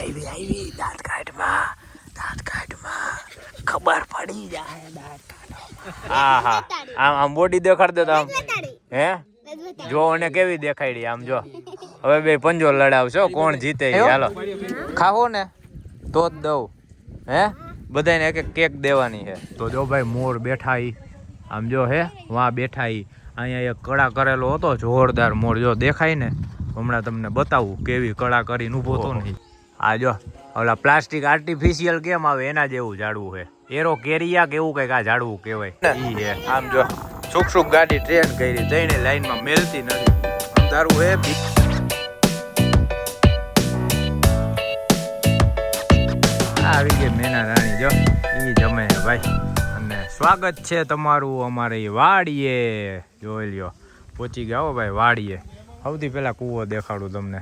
આવી દાંત કાઢમાં ખબર પડી જાય દાંત કાઢવામાં. આમ બોડી દેખાડ દે તો આમ હે જો અને કેવી દેખાડી આમ જો. હવે બે પંજો લડાવશો કોણ જીતે હાલો. ખાવો ને તો જ દઉં હે બધાને એક એક કેક દેવાની છે. તો જો ભાઈ મોર બેઠા ઈ આમ જો હે વાં બેઠા ઈ અહીંયા એક કળા કરેલો હતો જોરદાર મોર જો દેખાય ને હમણાં તમને બતાવું કેવી કળા કરીને ઊભો હતો ને. આ જો ઓલા પ્લાસ્ટિક આર્ટિફિશિયલ કેમ આવે એના જેવું ઝાડવું છે એરો કેરિયા કેવું કઈક આ ઝાડવું કહેવાય ઈ હે. આમ જો સુખ ગાડી ટ્રેન કરી જઈને લાઈનમાં મેલતી નથી અંધારું હે. આવી ગઈ મેના રાણી જો ઈ જમે છે ભાઈ. અને સ્વાગત છે તમારું અમારે વાડીએ. જોઈ લ્યો પહોંચી ગયા હો ભાઈ વાડીએ. સૌથી પહેલા કૂવો દેખાડું તમને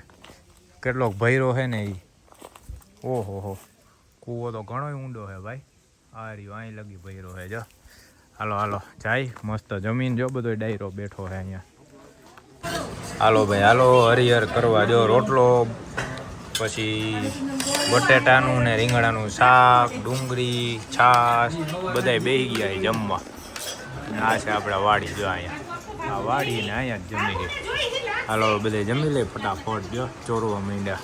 કેટલોક ભૈરો છે ને ઈ. ઓહો હો કૂવો તો ઘણો ઊંડો છે ભાઈ. આ રહ્યો અહીં લગી ભૈરો છે જો. હાલો હાલો જાય મસ્ત જમીન જો બધો ડાયરો બેઠો છે અહીંયા. હાલો ભાઈ હાલો હરિહર કરવા જો રોટલો પછી બટેટાનું ને રીંગણાનું શાક ડુંગળી છાશ બધાય બેસી ગયા જમવા. આ છે આપણા વાડી જો અહીંયા આ વાડી ને અહીંયા જ જમી ગઈ. હાલો બધા જમી લે ફટાફટ જો ચોરવા માંડ્યા.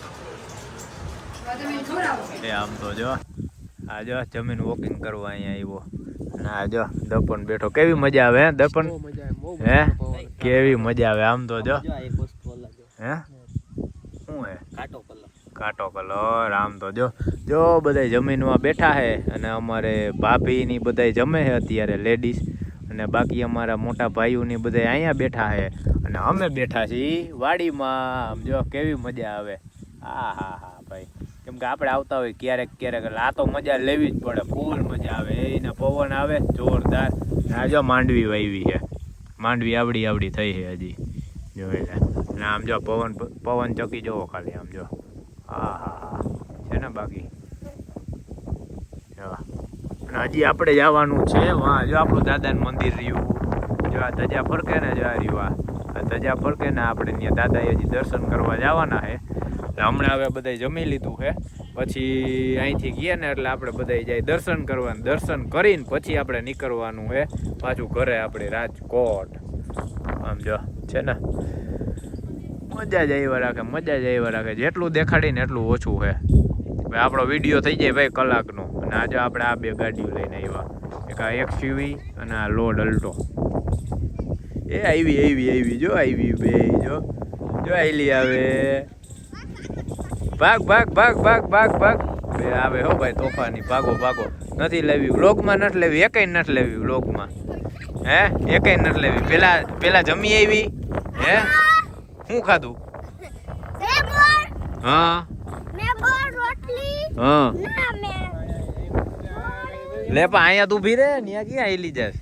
એ આમ તો જો આ જો જમીન વોકિંગ કરવા અહીંયા આવ્યો. ના જો દર્પણ બેઠો કેવી મજા આવે હે દર્પણ હે કેવી મજા આવે આમ તો જો હે શું હે કાટો કલર આમ તો જો જો બધા જમીનમાં બેઠા હે. અને અમારે ભાભીની બધા જમે છે અત્યારે લેડીઝ અને બાકી અમારા મોટા ભાઈઓની બધા અહીંયા બેઠા છે અને અમે બેઠા છીએ વાડીમાં. આમ જો કેવી મજા આવે. હા હા હા ભાઈ કેમ કે આપણે આવતા હોય ક્યારેક ક્યારેક એટલે આ તો મજા લેવી જ પડે ફૂલ મજા આવે. એના પવન આવે જોરદાર. આ જો માંડવી વાવી છે માંડવી આવડી થઈ છે હજી જોઈ લે. અને આમ જો પવન ચકી જોવો ખાલી આમ જો. હા હા હા છે ને બાકી અને હજી આપણે જવાનું છે વાં જો આપણું દાદાનું મંદિર રહ્યું જો આ ધજા ફરકે ને જો આ રહ્યું આ ધજા ફરકે ને આપણે ત્યાં દાદાએ હજી દર્શન કરવા જવાના છે. હમણાં હવે બધા જમી લીધું છે પછી અહીંથી ગયા ને એટલે આપણે બધા જાય દર્શન કરવાનું. દર્શન કરીને પછી આપણે નીકળવાનું છે પાછું ઘરે આપણે રાજકોટ. આમ જો છે ને મજા જ આવ્યા રાખે જેટલું દેખાડીને એટલું ઓછું છે ભાઈ. આપણો વિડીયો થઈ જાય ભાઈ કલાકનો. અને આજે આપણે આ બે ગાડીઓ લઈને આવ્યા એક આ એક્સયુવી અને આ લોડ અલ્ટો. એ આવી જો આવી બે જો આઈલી આવે ભાગ બે આવે હો ભાઈ તોફાની ભાગો નથી લેવી વ્લોગમાં નથી લેવી એકેય નથી લેવી વ્લોગમાં હે એકેય નથી લેવી. પેલા જમી આવી હે શું ખાધું? હા હા લે પણ અહીંયા તું ભી રે ત્યાં ક્યાં આવેલી જાય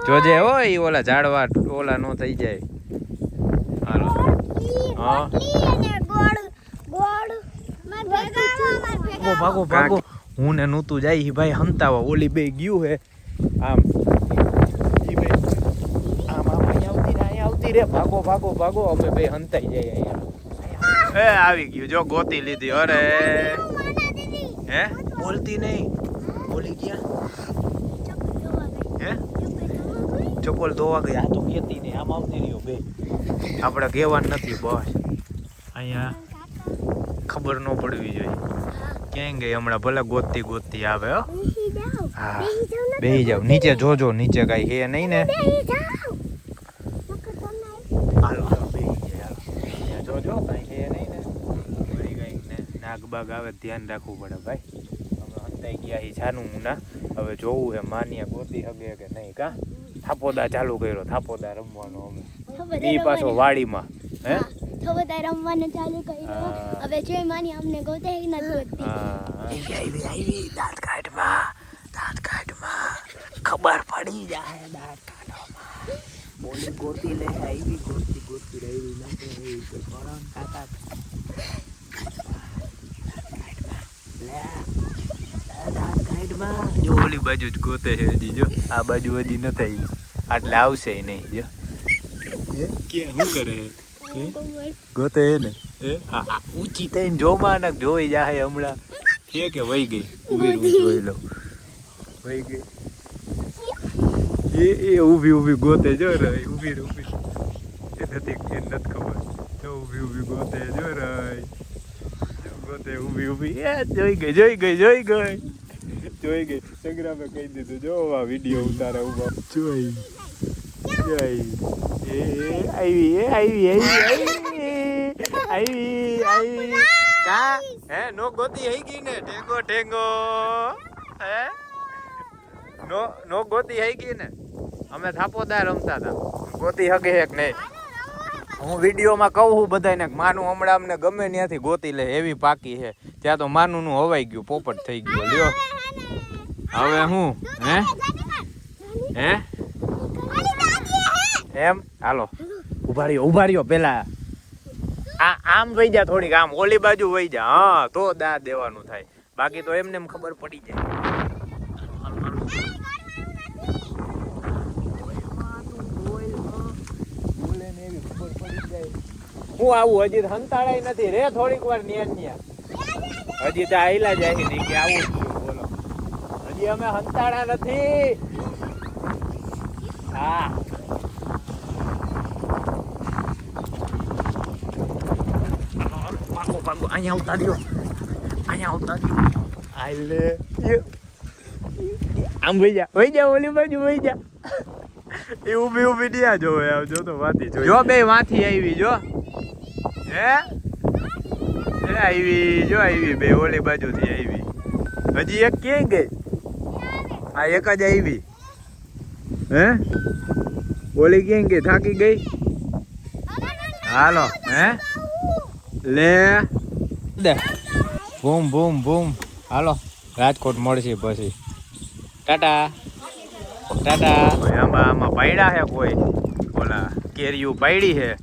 જોજે હો ઈ ઓલા ઝાડવા ઓલા નો થઈ જાય. હાલો હા ભાગો હું ને નૂતું જાય ભાઈ હંતાવા. ઓલી બે ગયું હે આમ ઈ બે આમ અહીંયા આવતી રે ભાગો અમે બે હંતાઈ જાય અહીંયા. એ આવી ગયું જો ગોતી લીધી. અરે હે બોલતી નહીં બોલી ગયા હે ચપ્પલ ધોવા ગઈ. આ તો કેતી નહીં આમ આવતી રહ્યો બે આપણે કહેવાનું નથી બસ. અહીંયા ખબર ન પડવી જોઈએ ક્યાંય ગઈ હમણાં ભલે ગોતતી આવે હો. હા બેહી જાવ નીચે જોજો નીચે કઈ હે નહીં ને. હાલો બેહી જાય જોજો કઈ હે નહીં ને વળી કઈક ને નાગ બાગ આવે ધ્યાન રાખવું પડે ભાઈ. અમે અંતાઈ ગયા હી છાનું મુના હવે જોવું હે માનિયા ગોતી હગે કે નહીં. કા થાપોદા ચાલુ કર્યો થાપોદા રમવાનો અમે ઈ પાછો વાડીમાં હે થોડા રમવાનું ચાલુ કર્યું. હવે જે માની અમને ગોતે નથી ગોતતી. આવી દાંત કાઢમાં ખબર પડી જાય દાંત કાઢવામાં. બોલી ગોતી લે આવી ગોતી રહી નથી તો કોણ કાકા લે દાંત કાઢમાં જો ઓલી બાજુ જ ગોતે છે હજી જો આ બાજુ હજી નથી એટલે આવશે નહીં જો કે શું કરે ગોતે ને ઊંચી થઈને જોમાં ને જોઈ જાય હમણાં છે કે વહી ગઈ ઊભી જોઈ લઉં વહી ગઈ એ ઊભી ગોતે જો રહી ઊભી એ નથી ખબર તો ઊભી ગોતે જો રહી ગોતે ઊભી એ જોઈ ગઈ સંગ્રામે કહી દીધું જો આ વિડીયો ઉતારે ઉભા જોઈ આવી કા હે નો ગોતી હઈ ગઈ ને ઠેંગો હે નો ગોતી હઈ ગઈ ને અમે થાપોદાર રમતા હતા ગોતી હગે એક નહીં હું વિડીયોમાં કહું છું બધાને માનું હમણાં અમને ગમે ત્યાંથી ગોતી લે એવી પાકી છે ત્યાં તો માનું નું હવાઈ ગયું પોપટ થઈ ગયું લ્યો હવે હું હે એમ હાલો ઉભા રહ્યો પેલા આમ વહી જા થોડીક આમ ઓલી બાજુ વહી જા હા તો દા દેવાનું થાય બાકી તો એમને એમ ખબર પડી જાય હું આવું હજી હંતાળાય નથી રે થોડીક વાર ન્યા હજી તો આયલા જાય નહીં કે આવું બોલો હજી અમે હંતાળા નથી હા પાકો અહીંયા આવતા દો આલે આમ વહી જા ઓલી બાજુ વહી જા એ ઊભી ત્યાં જોવે આવજો તો વાતી જો બે વાથી આવી જો હે આવી બે ઓલી બાજુથી આવી હજી એક ક્યાંય ગઈ આ એક જ આવી હે ઓલી ક્યાંય ગઈ થાકી ગઈ હાલો હે લે દે બૂમ હાલો રાજકોટ મળશે પછી ટાટા આમાં પડ્યા છે કોઈ ઓલા કેરીયું પડી છે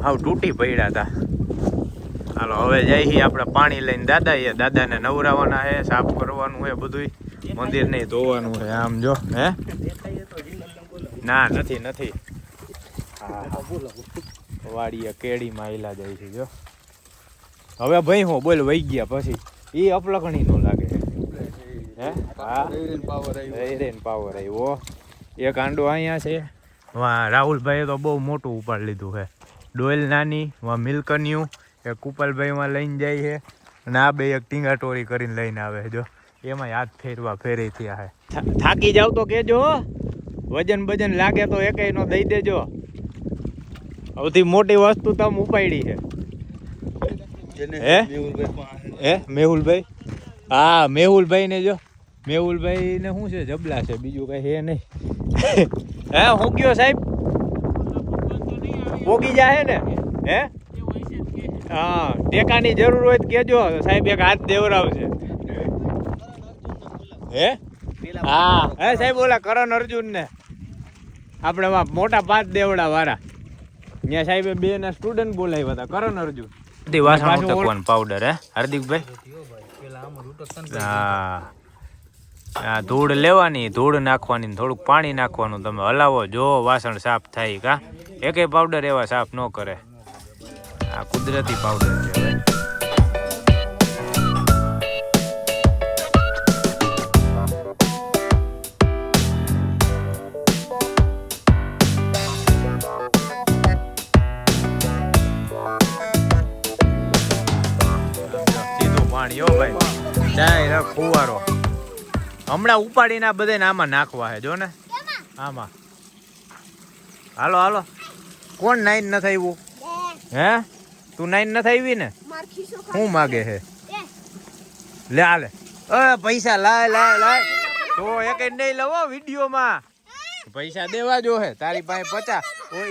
હાવ તૂટી પડ્યા હતા હાલો હવે જઈએ આપણે પાણી લઈને દાદાને નવરાવાના છે સાફ કરવાનું છે બધું મંદિર નહીં ધોવાનું છે આમ જો હે ના નથી વાડીએ કેડીમાં આયલા જાય છે જો હવે ભાઈ હું બોલ વહી ગયા પછી એ અપલખણી નો લાગે હે હા પાવર આવ્યો એક આંડો અહીંયા છે વાહ રાહુલભાઈએ તો બહુ મોટું ઉપાડ લીધું છે ડોયલ નાની વા મિલ્કન્યુ એક કુપાલભાઈમાં લઈને જાય છે અને આ બે એક ટીંગાટોરી કરીને લઈને આવે જો એમાં હાથ ફેરી થયા છે થાકી જાવ તો કેજો વજન લાગે તો એકેય નો દઈ દેજો સૌથી મોટી વસ્તુ તમે ઉપાડી છે હે મેહુલભાઈ હા મેહુલભાઈ ને જો મેહુલભાઈ ને શું છે જબલા છે બીજું કઈ હે નહીં હે હું કયો સાહેબ પોગી જાય ને હે હા ટેકાની જરૂર હોય તો કેજો સાહેબ એક હાથ દેવરાવશે હે હા હે સાહેબ ઓલા કરણ અર્જુન ને આપણે મોટા 5 દેવડા વાળા ત્યાં સાહેબે 2 ના સ્ટુડન્ટ બોલાવ્યા હતા કરણ અર્જુન વાસણ ઉટકવાનું પાવડર હે હાર્દિકભાઈ હા ધૂળ લેવાની ધૂળ નાખવાની થોડુંક પાણી નાખવાનું તમે હલાવો જો વાસણ સાફ થાય કા એકેય પાવડર એવા સાફ ન કરે આ કુદરતી પાવડર છે ભાઈ ડાયરેક્ટ ફુવારો હમણાં ઉપાડીને આ બધાને આમાં નાખવા છે જો ને આમાં હાલો કોણ નાઈન નથી આવ્યું હે તું નાઈન નથી આવી ને શું માગે છે લે હાલે પૈસા લાય તો એક નહીં લવો વિડીયોમાં પૈસા દેવા જો હે તારી પાસે 50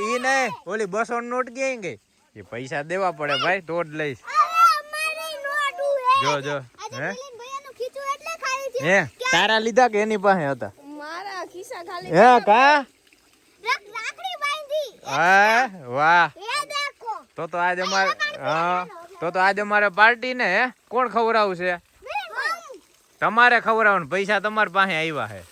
ઈ નહીં ઓલી 200 નોટ ક્યાંય ગઈ એ પૈસા દેવા પડે ભાઈ તો જ લઈશ જો હે તારા લીધા કે એની પાસે હતા મારા ખિસ્સા ખાલી હે કા રાખડી બાંધી હા વાહ એ દેખો તો આજ અમારે હા તો આજ અમારે પાર્ટી ને હે કોણ ખવડાવશે તમારે ખવડાવવાનું પૈસા તમારી પાસે આવ્યા છે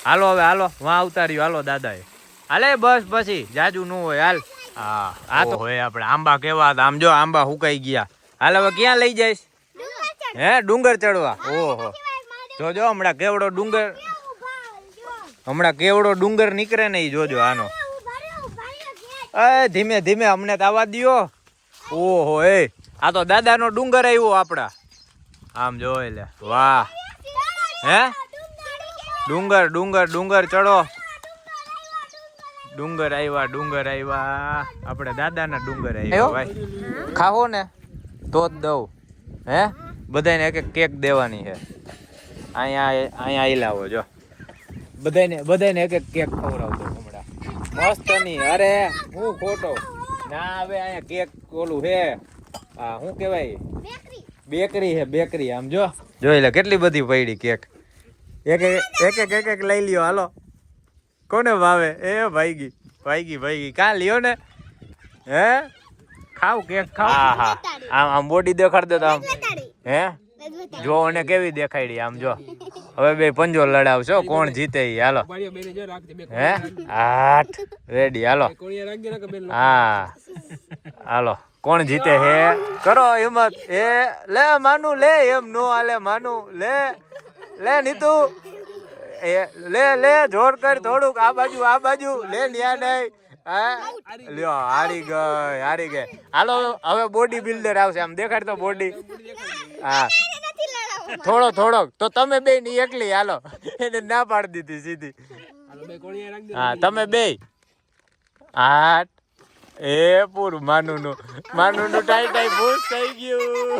હાલો હવે હાલો વાં આવતા રહ્યો હાલો દાદાએ હાલે બસ પછી જાજુ ન હોય હાલ હા આ તો હોય આપણે આંબા કેવા હતા આમ જો આંબા હુકાઈ ગયા હાલ હવે ક્યાં લઈ જઈશ હે ડુંગર ચડવા ઓહો જોજો હમણાં કેવડો ડુંગર નીકળે ને ઈ જોજો આનો એ ધીમે ધીમે અમને તો આવા દ્યો ઓહો એ આ તો દાદાનો ડુંગર આવ્યો આપડા આમ જોઈ લે વાહ હે ડુંગર ચડો ડુંગર આવ્યા આપણે દાદાના ડુંગર આવ્યા ભાઈ ખાવો ને તો જ દઉં હે બધાને એક એક કેક દેવાની છે અહીંયા આઈલાવો જો બધાને એક એક કેક ખવડાવતો હમણાં મસ્ત ની અરે હું ખોટો ના હવે અહીંયા કેક ઓલું હે હા શું કહેવાય બેકરી આમ જોઈ લે કેટલી બધી પડી કેક એક લઈ લ્યો હાલો કોને ભાવે એ ભાઈગી કાં લ્યો ને હે ખાવ કેક ખાવ હા આમ બોડી દેખાડ દે તો આમ હે જો અને કેવી દેખાડી આમ જો હવે બે પંજો લડાવશો કોણ જીતે ઈ હાલો હે 8 રેડી હાલો હા હાલો કોણ જીતે હે કરો હિંમત એ લે માનું લે એમ નો હાલે માનું લે નીતુ એ લે જોર કર થોડુંક આ બાજુ લે ન્યા નહીં હા લ્યો હારી ગઈ હાલો હવે બોડી બિલ્ડર આવશે આમ દેખાડ તો બોડી હા થોડોક તો તમે બે ની એકલી હાલો એને ના પાડી દીધી સીધી હા તમે બે 8 એ પૂરું માનું નું ટાઈ ભૂસ થઈ ગયું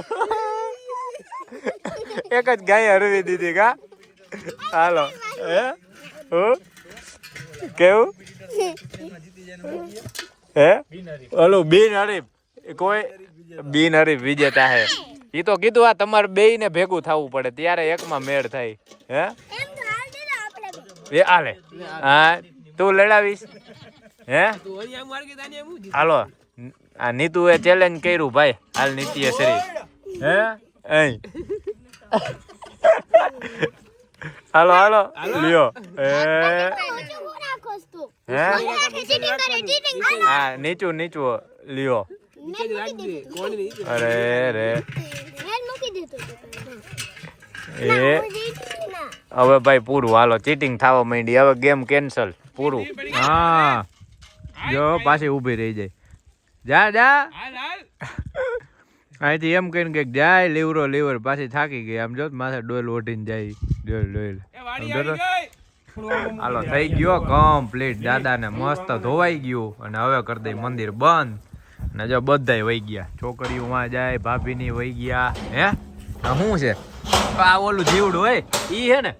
એક જ ગાય હરવી દીધી કા હાલો હે કેવું હે ઓલું બિન હરીફ વિજેતા હે ઈ તો કીધું આ તમારે બેય ને ભેગું થવું પડે ત્યારે એકમાં મેળ થાય હે એ આલે હા તું લડાવીશ હે હાલો આ નીતુ એ ચેલેન્જ કર્યું ભાઈ હાલ નીતિએ શરીર હે હાલો લ્યો હે હા નીચું લ્યો અરે રે હવે ભાઈ પૂરું હાલો ચીટિંગ થવા માંડી હવે ગેમ કેન્સલ પૂરું હા જો પાછી ઊભી રહી જાય જા અહીંથી એમ કહીને કે જાય લીવર પાછી થાકી ગઈ આમ જો માથે ડોલ ઓઢીને જાય ડોલ હાલો થઈ ગયો કમ્પ્લીટ દાદાને મસ્ત ધોવાઈ ગયું અને હવે કરી દઈ મંદિર બંધ અને જો બધાય વહી ગયા છોકરીઓ માં જાય ભાભીની વહી ગયા હે શું છે આ ઓલું જીવડું હે ઈ હે ને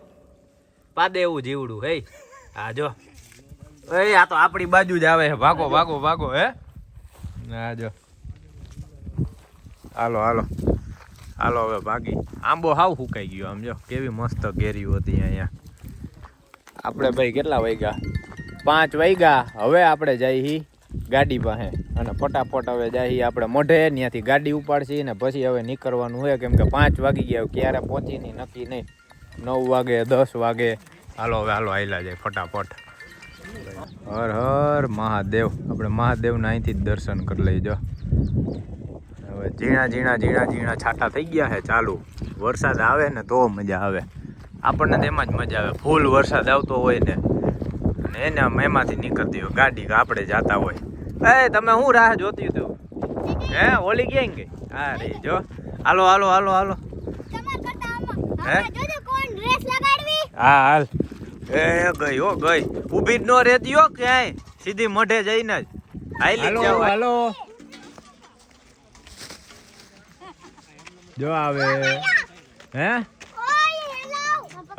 પાદે એવું જીવડું હે હા જો આ તો આપણી બાજુ જ આવે છે ભાગો હે હા જો હાલો હવે ભાગી આંબો હાવ સુકાઈ ગયો આમ જો કેવી મસ્ત કેરીઓ હતી અહીંયા આપણે ભાઈ કેટલા વાગ્યા 5 વાગ્યા હવે આપણે જઈ ગાડી પાસે અને ફટાફટ હવે જઈ આપણે મોઢે ત્યાંથી ગાડી ઉપાડશી ને પછી હવે નીકળવાનું હોય કેમ કે 5 વાગી ગયા ક્યારે પહોંચી નહીં નક્કી નહીં 9 વાગે 10 વાગે હાલો આયલા જાય ફટાફટ હર મહાદેવ આપણે મહાદેવના અહીંથી જ દર્શન કરી લઈજો હવે ઝીણા છાંટા થઈ ગયા છે ચાલુ વરસાદ આવે ને તો મજા આવે આપણને તેમાં જ મજા આવે ફૂલ વરસાદ આવતો હોય ને અને એને એમાંથી નીકળતી હોય ગાડી આપણે જાતા હોય એ તમે શું રાહ જોતી તું હે ઓલી ક્યાં ગઈ હા રે જો હાલો હે હા હાલ એ ગઈ ઊભી જ ન રહેતી હો ક્યાંય સીધી મોઢે જઈને જ હાલો જો આવે હે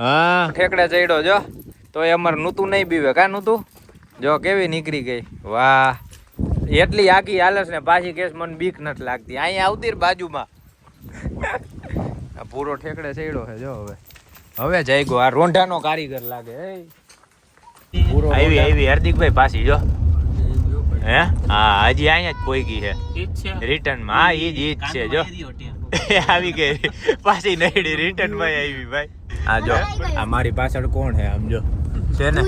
હા ઠેકડે ચડ્યો જો તો એ અમારે નૂતું નહીં બીવે કા નૂતું જો કેવી નીકળી ગઈ વાહ એટલી આખી હાલસ ને પાછી કેસ મને બીક નથી લાગતી અહીંયા આવતી બાજુમાં પૂરો ઠેકડે ચડ્યો છે જો હવે જઈ ગયો આ રોંઢાનો કારીગર લાગે પૂરો આવી હાર્દિકભાઈ પાછી જો હે હા હજી અહીંયા જ પોઈગી છે રિટર્ન માં હા ઈ જ છે જો આવી ગઈ પાછી નઈડી રિટર્ન માં આવી ભાઈ આ જો આ મારી પાછળ કોણ છે આમ જો છે ને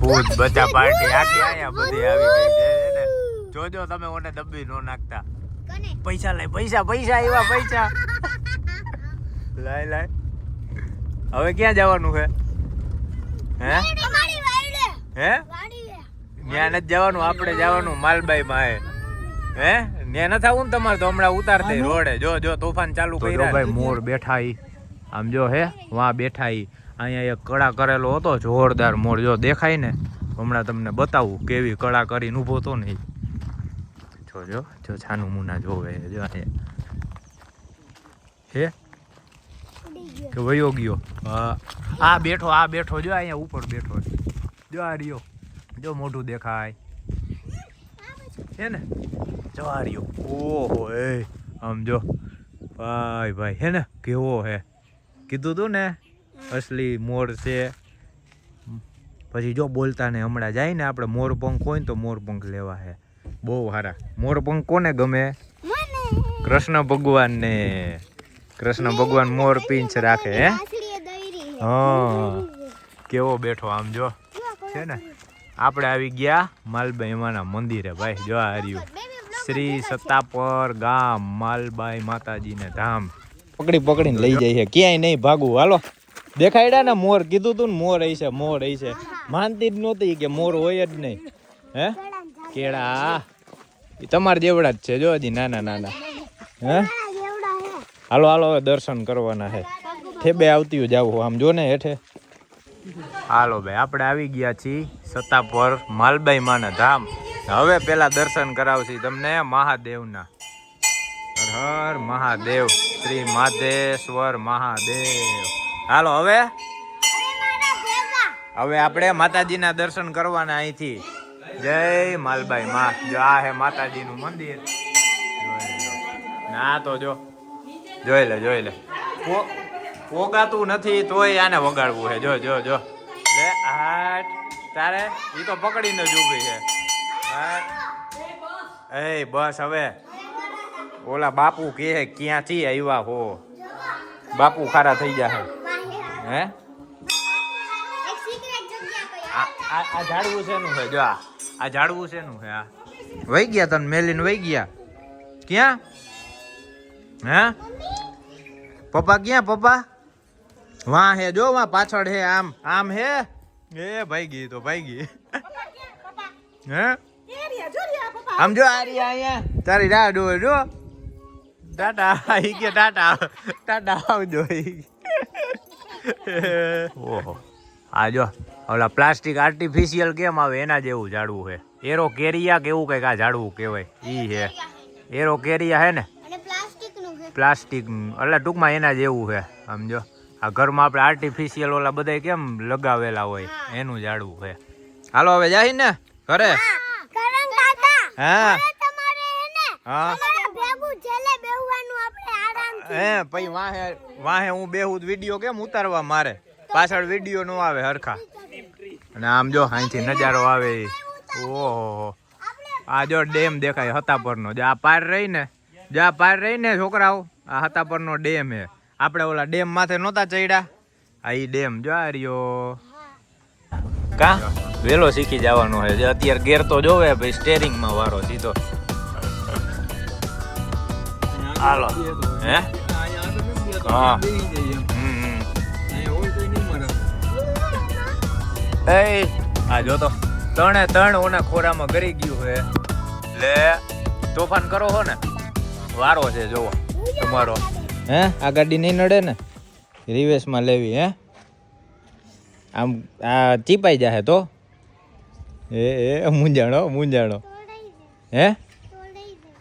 ભૂત બચ્ચા પાર્ટી આખી અહીંયા બધી આવી ગઈ છે ને જોજો તમે ઓને દબ્બી નો નાખતા. કોને પૈસા લઈ, પૈસા પૈસા આવ્યા પૈસા. લાય હવે ક્યાં જવાનું છે? હે તમારી વાડી હે વાડી છે ત્યાં નથી જવાનું, આપણે જવાનું માલબાઈ માં. હે ત્યાં નથી આવું ને તમારે તો હમણાં ઉતારતે રોડે. જો તોફાન ચાલુ કર્યા ભાઈ. મોર બેઠા ઈ આમ જો હે વાં બેઠા ઈ. અહીંયા એક કળા કરેલો હતો જોરદાર મોર. જો દેખાય ને હમણાં તમને બતાવું કેવી કળા કરીને ઊભો હતો ને. જો છાનું મુના જોવે જો અહીંયા હે કે વયો ગયો. હા આ બેઠો જો અહીંયા ઉપર બેઠો જો આ રહ્યો. જો મોઢું દેખાય હે ને. જો આ રહ્યો. ઓહો એ આમ જો ભાઈ હે ને કેવો હે. કીધું તું ને અસલી મોર છે. પછી જો બોલતા ને હમણાં જાય ને આપણે મોરપંખ હોય ને તો મોરપંખ લેવા હે. બહુ સારા મોરપંખ. કોને ગમે? કૃષ્ણ ભગવાન ને. કૃષ્ણ ભગવાન મોર પીંછ રાખે હે. હા કેવો બેઠો આમ જો છે ને. આપણે આવી ગયા માલબાઈ માના મંદિરે ભાઈ. જો આ રહ્યું શ્રી સત્તાપર ગામ માલબાઈ માતાજીને ધામ. પકડીને લઈ જાય છે, ક્યાંય નહીં ભાગવું. હાલો દેખાડ્યા ને મોર. કીધું તું ને મોર હશે માનતી જ નહોતી કે મોર હોય જ નહીં. હે કેળા એ તમારા જેવડા જ છે જો હજી નાના. હે હાલો હવે દર્શન કરવાના છે. ઠેબે આવતી જાવું આમ જો ને હેઠે. હાલો ભાઈ આપણે આવી ગયા છીએ સત્તાપર માલબાઈ માના ધામ. હવે પેલા દર્શન કરાવશી તમને મહાદેવના. હર મહાદેવ શ્રી માધેશ્વર મહાદેવ. હાલો હવે આપણે માતાજીના દર્શન કરવાના અહીંથી. જય માલબાઈ માં. જો આ હે માતાજીનું મંદિર. ના તો જોઈ લે પોગાતું નથી તોય આને વગાડવું છે. જો લે હાટ તારે ઈ તો પકડીને જ ઊભી છે. એ બસ હવે ઓલા બાપુ કે ક્યાંથી આવ્યા હો. બાપુ ખારા થઈ ગયા હે. આ ઝાડવું શેનું છે? જો આ ઝાડવું શેનું છે? આ વહી ગયા તને મેલીને વહી ગયા ક્યાં? હે પપ્પા ક્યાં? પપ્પા વાં હે જો વાં પાછળ હે. આમ હે એ ભાઈ ગઈ તો ભાઈ ગઈ. હે આમ જો આ રહ્યા અહીંયા તારી રાહ ડોય જો. ટાટા ઈ કે ટાટા આવજો. ઓહો આ જો ઓલા પ્લાસ્ટિક આર્ટિફિશિયલ કેમ આવે એના જેવું ઝાડવું છે. એરો કેરિયા કેવું કઈક આ ઝાડવું કહેવાય. ઈ હે એરો કેરિયા હે ને પ્લાસ્ટિક એટલે ટૂંકમાં એના જેવું છે. આમ જો આ ઘરમાં આપણે આર્ટિફિશિયલ ઓલા બધા કેમ લગાવેલા હોય એનું ઝાડવું છે. હાલો હવે જાય ને ઘરે. હા હે પછી વાહે હું બેહું વિડીયો કેમ ઉતારવા મારે પાછળ વિડીયો નો આવે હરખા. અને આમ જો અહીંથી નજારો આવે. ઓહો આ જો ડેમ દેખાય હતાપરનો. જો આ પાર રહીને છોકરાઓ આ હતાપરનો ડેમ હે. આપણે ઓલા ડેમ માથે નહોતા ચડ્યા. આ ઈ ડેમ જો આ રહ્યો. કા વેલો શીખી જવાનો છે. જે અત્યારે ગેર તો જોવે ભાઈ સ્ટેરિંગ માં વારો સીધો. હાલો હે હા આ જો તો ત્રણ ઓના ખોરામાં ગરી ગયું છે. લે તોફાન કરો હો ને વારો છે જોવો તમારો. હે આ ગાડી નહીં નડે ને રિવેશ માં લેવી. હે આમ આ ચીપાઈ જાહે તો એ મૂંઝાણો હે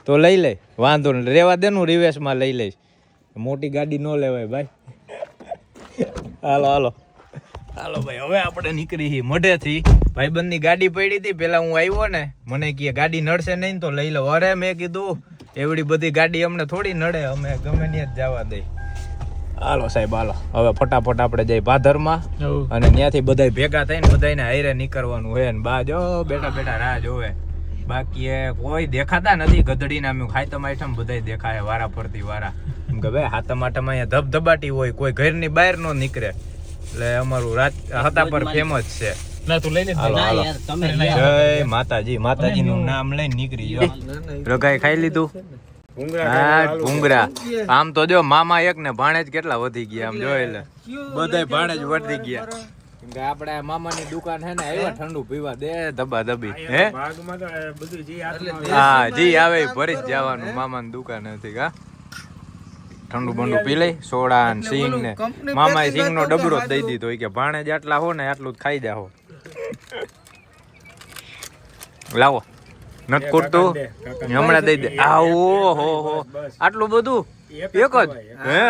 તો લઈ લે વાંધો ને રેવા દેનું રિવેશ માં લઈ લઈશ. મોટી ગાડી ન લેવાય ભાઈ. હાલો ભાઈ હવે આપણે નીકળી મઢેથી. ભાઈબંધની ગાડી પડી હતી પેલા હું આવ્યો ને મને કે ગાડી નડશે નહીં તો લઈ લો. અરે મેં કીધું એવડી બધી ગાડી અમને થોડી નડે, અમે ગમે ત્યાં જ જવા દઈ. હાલો સાહેબ હાલો હવે ફટાફટ આપણે જઈ ભાદરમાં અને ત્યાંથી બધા ભેગા થઈને બધાને હારે નીકળવાનું હોય ને બા જો બેઠા રાહ જોવે. બાકી કોઈ દેખાતા નથી. ગધડીને અમે હાતમ આઠમ બધા દેખાય વારા ફરતી વારા. એમ કે ભાઈ હાતમ આઠમ અહીંયા ધબધબાટી હોય કોઈ ઘરની બહાર નો નીકળે એટલે અમારું હતાપર ફેમસ છે. ના તું લઈ લે હાલો, ના હાલો. યાર તમે જય માતાજી, માતાજીનું નામ લઈને નીકળી જો. રગાઈ ખાઈ લીધું? હા, ભૂંગરા. આમ તો જો મામા એક ને ભાણેજ કેટલા વધી ગયા આમ જો, એટલે બધાય ભાણેજ વધી ગયા. કેમ કે આપણે મામાની દુકાન છે ને, આવ્યા ઠંડુ પીવા દે ધબા ધબી. હે હા, જી આવે ઈ ભરી જ જવાનું મામાની દુકાન હતી. કા ઠંડુ બંડુ પી લઈ, સોડા ને સિંગ ને. મામાએ સિંગ નો ડબરો જ દઈ દીધો કે ભાણેજ આટલા હો ને આટલું જ ખાઈ જાઓ. લાવો નત કૂટતું હમણાં દઈ દે. આવો હો હો, આટલું બધું એક જ? હે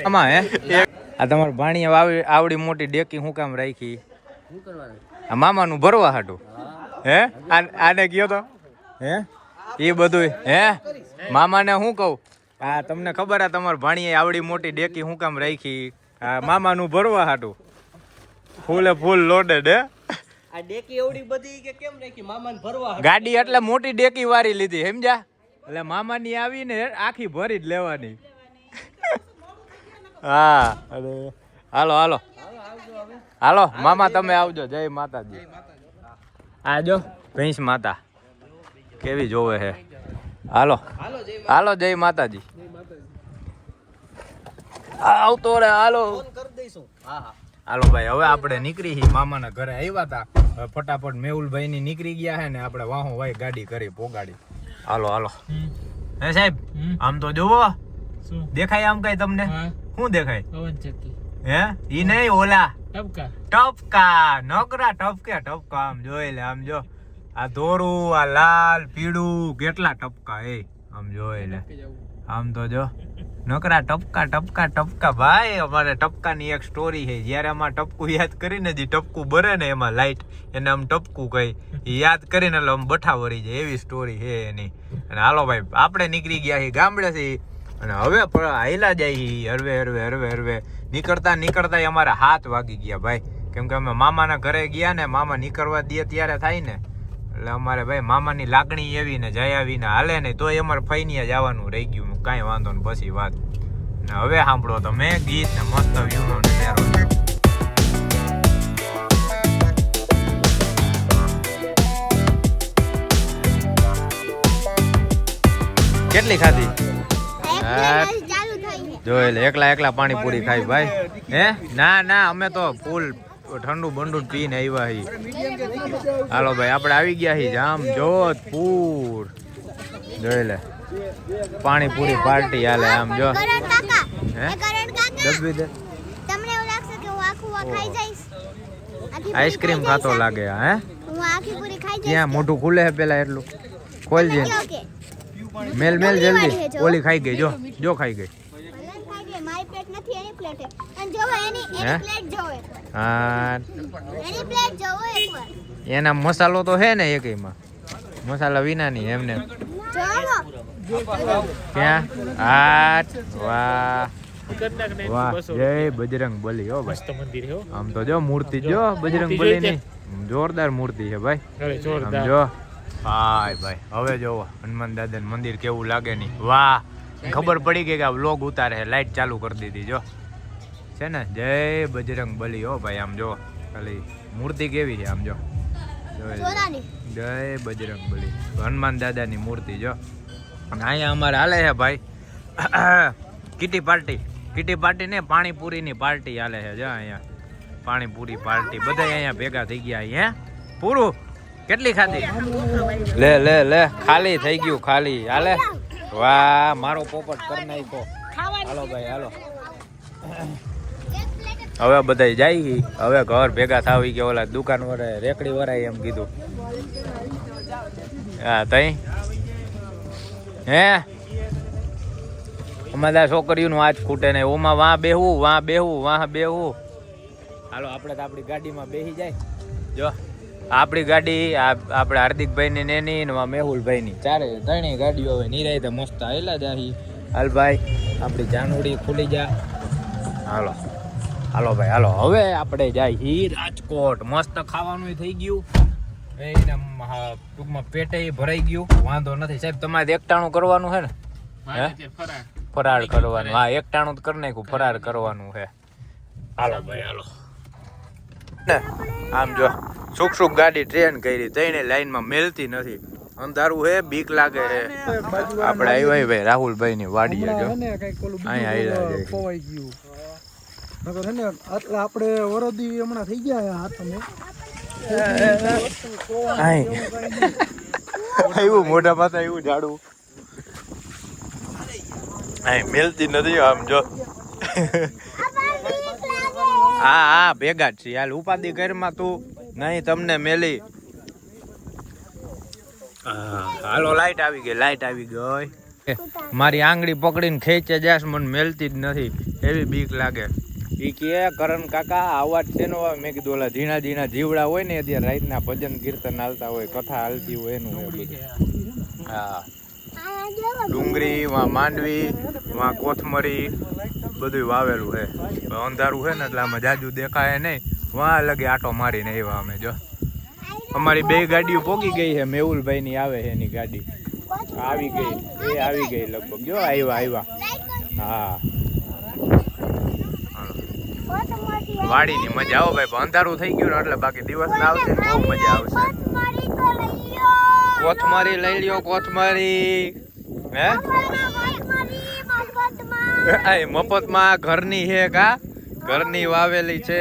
આમાં હે આ તમારે ભાણીએ આવડી મોટી ડેકી હું કામ રાખી? આ મામાનું ભરવા હાટું? હે આને કયો તો હે એ બધું હે મામાને હું કહું? હા, તમને ખબર હે તમારે ભાણીએ આવડી મોટી ડેકી હું કામ રાખી? આ મામાનું ભરવા હાટું. ફૂલે ફૂલ લોડેડ હે. આ ડેકી એવડી બધી કે કેમ રાખી મામાને ભરવા? ગાડી એટલે મોટી ડેકી વાળી લીધી સમજ્યા, એટલે મામાની આવીને આખી ભરી જ લેવાની. હા, અરે હાલો હાલો હાલો મામા તમે આવજો. જય માતાજી. આ જો ભેંસ માતા કેવી જોવે છે. હાલો હાલો જય માતાજી. આવતો રે હાલો. હાલો ભાઈ, હવે આપણે નીકળી છીએ મામાના ઘરે આવ્યા હતા. હવે ફટાફટ મેહુલભાઈ ની નીકળી ગયા છે ને આપણે વાહો વાય ગાડી કરી પોગાડી. હાલો હાલો. હે સાહેબ આમ તો જોવો દેખાય આમ કઈ તમને? શું દેખાય? હે ઈ નહીં ઓલા ટપકા નકરા ટપકા આમ જોઈ લે. આમ જો આ ધોરું આ લાલ પીળું કેટલા ટપકા એ આમ જોઈ લે. આમ તો જો નકરા ટપકા ભાઈ. અમારે ટપકાની એક સ્ટોરી છે. જયારે આમાં ટપકું યાદ કરીને જે ટપકું બરે ને એમાં લાઈટ એને આમ ટપકું કઈ યાદ કરીને એટલે આમ બઠા વળી જાય એવી સ્ટોરી છે એની. અને હાલો ભાઈ આપણે નીકળી ગયા છીએ ગામડેથી અને હવે હાઈલા જાય હરવે નીકળતા અમારે 7 વાગી ગયા ભાઈ. કેમ કે અમે મામાના ઘરે ગયા ને મામા નીકળવા દે ત્યારે થાય ને એટલે અમારે ભાઈ મામાની લાગણી એવી ને જઈ આવીને હાલે ને તોય અમારે ફઈનિયા જવાનું રહી ગયું. કાંઈ વાંધો ને પછી વાત. ને હવે સાંભળો તમે ગીત ને મસ્ત વ્યૂનો નજારો. કેટલી ખાધી? જો એટલે એકલા પાણીપુરી ખાઈ ભાઈ. હે ના અમે તો ફૂલ ઠંડુ બંડુ પીને આવ્યા હી. હાલો ભાઈ આપણે આવી ગયા હી જામ જોધપુર. જોઈ લે પાણીપુરી પાર્ટી હાલે આમ જો. દબી દે. આઈસ્ક્રીમ ખાતો લાગે. હે ક્યાં મોઢું ખુલે હે પેલા એટલું ખોલજે. મેલ જલ્દી. ઓલી ખાઈ ગઈ જો ખાઈ ગઈ. એના મસાલો તો હે ને એકમાં મસાલા વિના ની એમને ક્યાં. વાહ જય બજરંગ બલી. હો ભાઈ આમ તો જો મૂર્તિ જો બજરંગ બલી ની જોરદાર મૂર્તિ છે ભાઈ. આમ જો ભાઈ હવે જોવો હનુમાન દાદા મંદિર કેવું લાગે ની. વાહ ખબર પડી ગઈ કે આ વ્લોગ ઉતારે લાઈટ ચાલુ કરી દીધી જો છે ને. જય બજરંગ બલી. હો ભાઈ આમ જો ખાલી મૂર્તિ કેવી છે આમ જો. જય બજરંગ બલી હનુમાન દાદાની મૂર્તિ જો. અને અહીંયા અમારે હાલે છે ભાઈ કીટી પાર્ટી ને પાણીપુરીની પાર્ટી હાલે છે જો. અહીંયા પાણીપુરી પાર્ટી બધા અહીંયા ભેગા થઈ ગયા. અહીંયા પૂરું કેટલી ખાધી? લે ખાલી થઈ ગયું ખાલી. હાલે વાહ મારો પોપટ કરી નાખ્યો. હાલો ભાઈ હાલો. હવે બધા જાય હવે ઘર ભેગા થાવી કે ઓલા દુકાન વાળા રેકડી વાળા એમ કીધું. હા તઈ હે અમારા છોકરીઓનું આજ ખૂટે ને ઓમાં વાહ બેહવું. હાલો આપણે તો આપણી ગાડીમાં બેસી જાય જો. આપણી ગાડી આપણે હાર્દિકભાઈ ની નેની ને મેહુલભાઈ ની ત્રણેય ગાડીઓ હવે નિરાય તો મસ્ત આવેલા જાય. હાલ ભાઈ આપણી જાનુડી ખુલી જા. હાલો ભાઈ હાલો. હવે આપણે જાય રાજકોટ. મસ્ત ખાવાનું થઈ ગયું ટૂંકમાં પેટે ભરાઈ ગયું. વાંધો નથી સાહેબ. તમારે એકટાણું કરવાનું છે ને? ફરાળ કરવાનું. હા એકટાણું કરી નાખ્યું ફરાળ કરવાનું છે. હાલો ભાઈ હાલો. ને આમ જો સુખ સુખ ગાડી ટ્રેન કરી તઈને લાઈનમાં મેલતી નથી. અંધારું હે, બીક લાગે હે. આપણે આવ્યા ભાઈ રાહુલભાઈ ની વાડીએ જો અહીંયા ખોવાઈ ગયું નકર હે ને આપણે વરદી હમણાં થઈ ગયા હાથને એવું મોઢા માથા એવું ઝાડું અહીં મેલતી નથી આમ જો. હા ભેગા જ છીએ. હાલ ઉપાધિ ઘરમાં તું નહીં તમને મેલી. હાલો લાઈટ આવી ગઈ. મારી આંગળી પકડીને ખેંચે જાશ, મને મેલતી જ નથી, એવી બીક લાગે. ઈ કે કરણ કાકા અવાજ શેનો આવે? મેં કીધું ઓલા ઝીણા ઝીણા જીવડા હોય ને અત્યારે રાતના ભજન કીર્તન હાલતા હોય, કથા હાલતી હોય એનું હોય બધું. હા, ડુંગળી વાં માંડવી વાં કોથમરી બધું વાવેલું છે. અંધારું છે ને એટલે આમાં જાજુ દેખાય નહીં. વાં લગે આટો મારીને આવ્યા અમે જો. અમારી 2 ગાડીઓ પોકી ગઈ છે. મેહુલભાઈ ની આવે છે એની ગાડી આવી ગઈ લગભગ જો આવ્યા. હા વાડીની મજા આવો ભાઈ. અંધારું થઈ ગયું ને એટલે બાકી દિવસ ના આવશે બહુ મજા આવશે. કોથમરી લઈ લ્યો કોથમરી. હે મફતમાં ઘરની છે કા? ઘરની વાવેલી છે.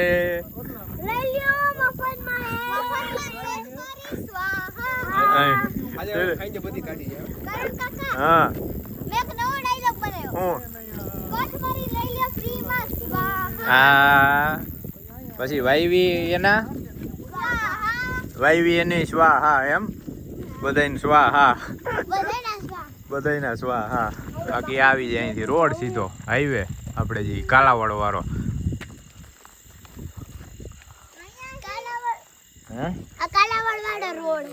હા હા પછી વાયવી એની સ્વાહા એમ બધાને સ્વાહા બાકી આવી જાય અહીંથી રોડ સીધો હાઈવે આપણે જે કાલાવડ વાળો.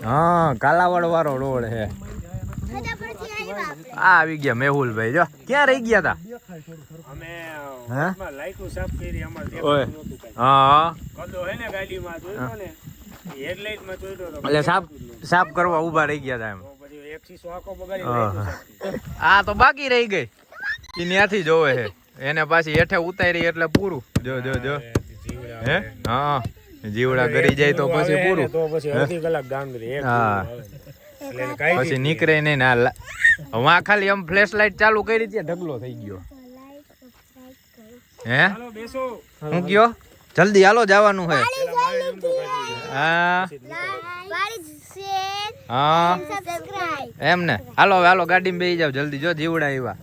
હા કાલાવડ વાળો રોડ છે. આવી ગયા મેહુલભાઈ જો. ક્યાં રહી ગયા તા? એટલે સાફ કરવા ઉભા રહી ગયા તા એમ. આ તો બાકી રહી ગઈ. એ ત્યાંથી જોવે છે એને પાછી હેઠે ઉતારી એટલે પૂરું. જો હે હા જીવડા ગરી જાય તો પછી પૂરું. હા પછી નીકળે નહીં ને. વાં ખાલી આમ ફ્લેશ લાઈટ ચાલુ કરી ત્યાં ઢગલો થઈ ગયો. હે હું કયો જલ્દી હાલો જવાનું છે. હા એમ ને હાલો ગાડીમાં બેસી જાવ જલ્દી. જો જીવડા આવ્યા.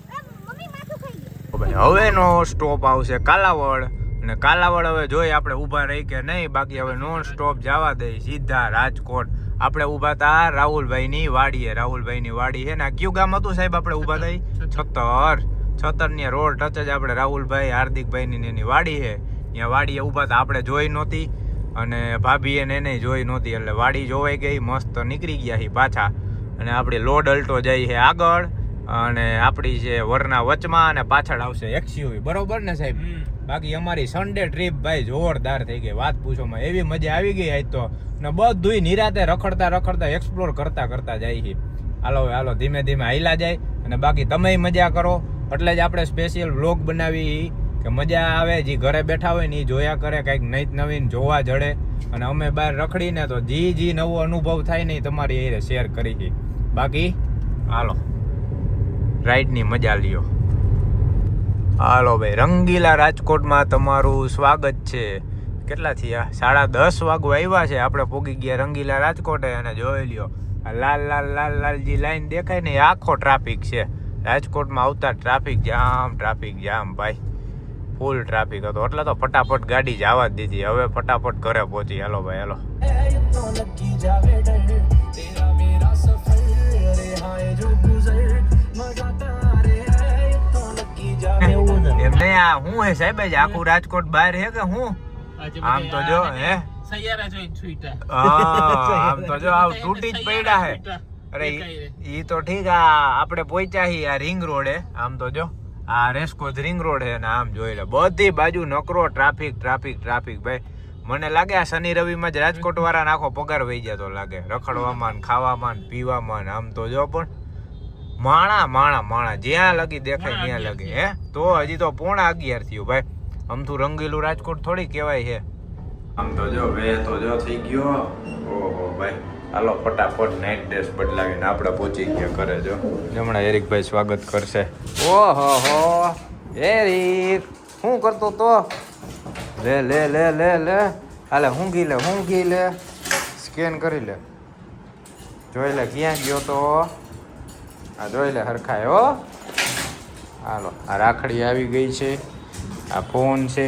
હવે નો સ્ટોપ આવશે કાલાવડ. અને કાલાવડ હવે જોઈ આપણે ઊભા રહી કે નહીં. બાકી હવે નોન સ્ટોપ જવા દે સીધા રાજકોટ. આપણે ઊભા હતા રાહુલભાઈની વાડીએ. રાહુલભાઈની વાડી છે ને કયું ગામ હતું સાહેબ? આપણે ઊભા થઈ છતરની રોડ ટચ જ આપણે રાહુલભાઈ હાર્દિકભાઈની એની વાડી છે. ત્યાં વાડીએ ઊભા હતા. આપણે જોઈ નહોતી અને ભાભીએ એને જોઈ નહોતી એટલે વાડી જોવાઈ ગઈ. મસ્ત નીકળી ગયા છે પાછા. અને આપણી લોડ અલ્ટો જાય છે આગળ અને આપણી છે વરના વચમાં અને પાછળ આવશે XUV. બરોબર ને સાહેબ? બાકી અમારી સન્ડે ટ્રીપ ભાઈ જોરદાર થઈ ગઈ. વાત પૂછોમાં એવી મજા આવી ગઈ આજ તો. ને બધુંય નિરાતે રખડતા એક્સપ્લોર કરતા જાય છે. હાલો ધીમે ધીમે હાઈલા જાય. અને બાકી તમે મજા કરો એટલે જ આપણે સ્પેશિયલ વ્લોગ બનાવી કે મજા આવે. જે ઘરે બેઠા હોય ને એ જોયા કરે, કંઈક નવીન જોવા જડે. અને અમે બહાર રખડીને તો જી નવો અનુભવ થાય ને તમારી એ શેર કરી છે. બાકી હાલો રાઈડની મજા લ્યો. હાલો ભાઈ રંગીલા રાજકોટમાં તમારું સ્વાગત છે. કેટલા થયા? 10:30 વાગવા આવ્યા છે. આપણે પોગી ગયા રંગીલા રાજકોટે. અને જોઈ લ્યો લાલ જે લાઈન દેખાય ને એ આખો ટ્રાફિક છે. રાજકોટમાં આવતા ટ્રાફિક જામ ભાઈ. ફૂલ ટ્રાફિક હતો એટલે તો ફટાફટ ગાડી જવા જ દીધી. હવે ફટાફટ ઘરે પહોંચી. હાલો ભાઈ હાલો. એમને આ હું હે સાહેબ આખું રાજકોટ બહાર હે કે હું? આમ તો જો હે આમ તો જો આવ તૂટી જ પડ્યા હે. અરે ઈ તો ઠીક. આપણે પહોંચ્યા હી આ રિંગ રોડે. આમ તો જો આ રેસકોર્સ રિંગ રોડ હે ને આમ જોઈ લે બધી બાજુ નકરો ટ્રાફિક ભાઈ. મને લાગે આ શનિ રવિમાં જ રાજકોટ વાળા આખો પગાર વહી જતો લાગે રખડવામાં ખાવામાં પીવામાં. આમ તો જો પણ માણા જ્યાં લગી દેખાય ત્યાં લગે. હે તો હજી તો 11:30 થયું ભાઈ. આમ તો રંગીલું રાજકોટ થોડી કહેવાય છે. આમ તો જો વે તો જો થઈ ગયો. ઓહો ભાઈ હાલો ફટાફટ નાઇટ ડ્રેસ બદલાવીને આપણે પહોંચી ગયા ઘરે. જો હમણાં એરિકભાઈ સ્વાગત કરશે. ઓહો હો એરિક શું કરતો તો? લે લે લે લે લે હાલે ઊંઘી લે સ્કેન કરી લે. જોઈ લે ક્યાં ગયો તો. આ જોઈ લે હરખાય હો. હાલો આ રાખડી આવી ગઈ છે, આ ફોન છે,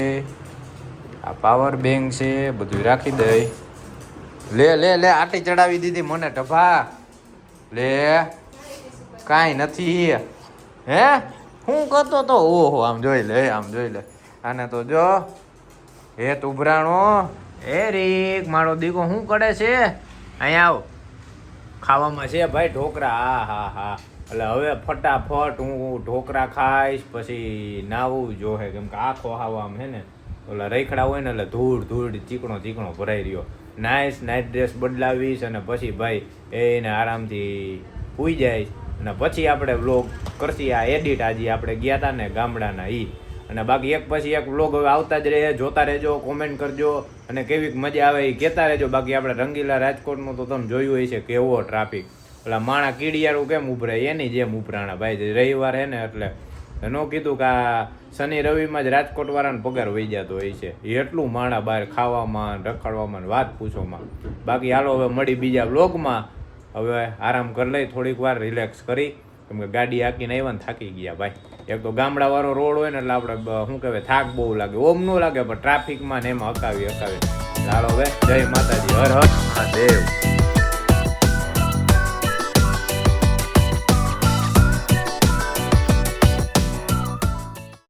આ પાવર બેંક છે, બધું રાખી દઈ. લે લે લે આટી ચડાવી દીધી મને ટભા. લે કાંઈ નથી. હે શું કરતો તો? ઓહો આમ જોઈ લે આને તો જો હેત ઉભરાણો. એરિક મારો દીકો શું કરે છે? અહીંયા આવ. ખાવામાં છે ભાઈ ઢોકળા. હા એટલે હવે ફટાફટ હું ઢોકળા ખાઈશ, પછી નાવું જોહે કેમ કે આખો આમ હે ને ઓલા રખડા હોય ને એટલે ધૂળ ચીકણો ભરાઈ રહ્યો. નાઇટ ડ્રેસ બદલાવીશ અને પછી ભાઈ એને આરામથી સૂઈ જાય અને પછી આપણે વ્લોગ કરશી. આ એડિટ આજે આપણે ગયા હતા ને ગામડાના અને બાકી એક પછી એક વ્લોગ હવે આવતા જ રહે. જોતા રહેજો, કોમેન્ટ કરજો અને કેવી મજા આવે એ કહેતા રહેજો. બાકી આપણે રંગીલા રાજકોટનું તો તમે જોયું હોય છે કેવો ટ્રાફિક. ઓલા માણા કીડિયારું કેમ ઉભરે એની જેમ ઉપરાણા ભાઈ. રવિવાર હે ને એટલે ન કીધું કે આ શનિ રવિમાં જ રાજકોટ વાળાને પગાર વહી જતો હોય છે. એટલું માણા બહાર ખાવામાં રખડવામાં વાત પૂછોમાં. બાકી હાલો હવે મળી બીજા વ્લોગમાં. હવે આરામ કરી લઈ થોડીક વાર રિલેક્સ કરી કેમ કે ગાડી હાંકીને આવ્યા ને થાકી ગયા ભાઈ. એક તો ગામડાવાળો રોડ હોય ને એટલે આપણે શું કહેવાય થાક બહુ લાગે. ઓમ ન લાગે પણ ટ્રાફિકમાં ને એમાં હકાવી. હાલો હવે જય માતાજી, હર હર મહાદેવ.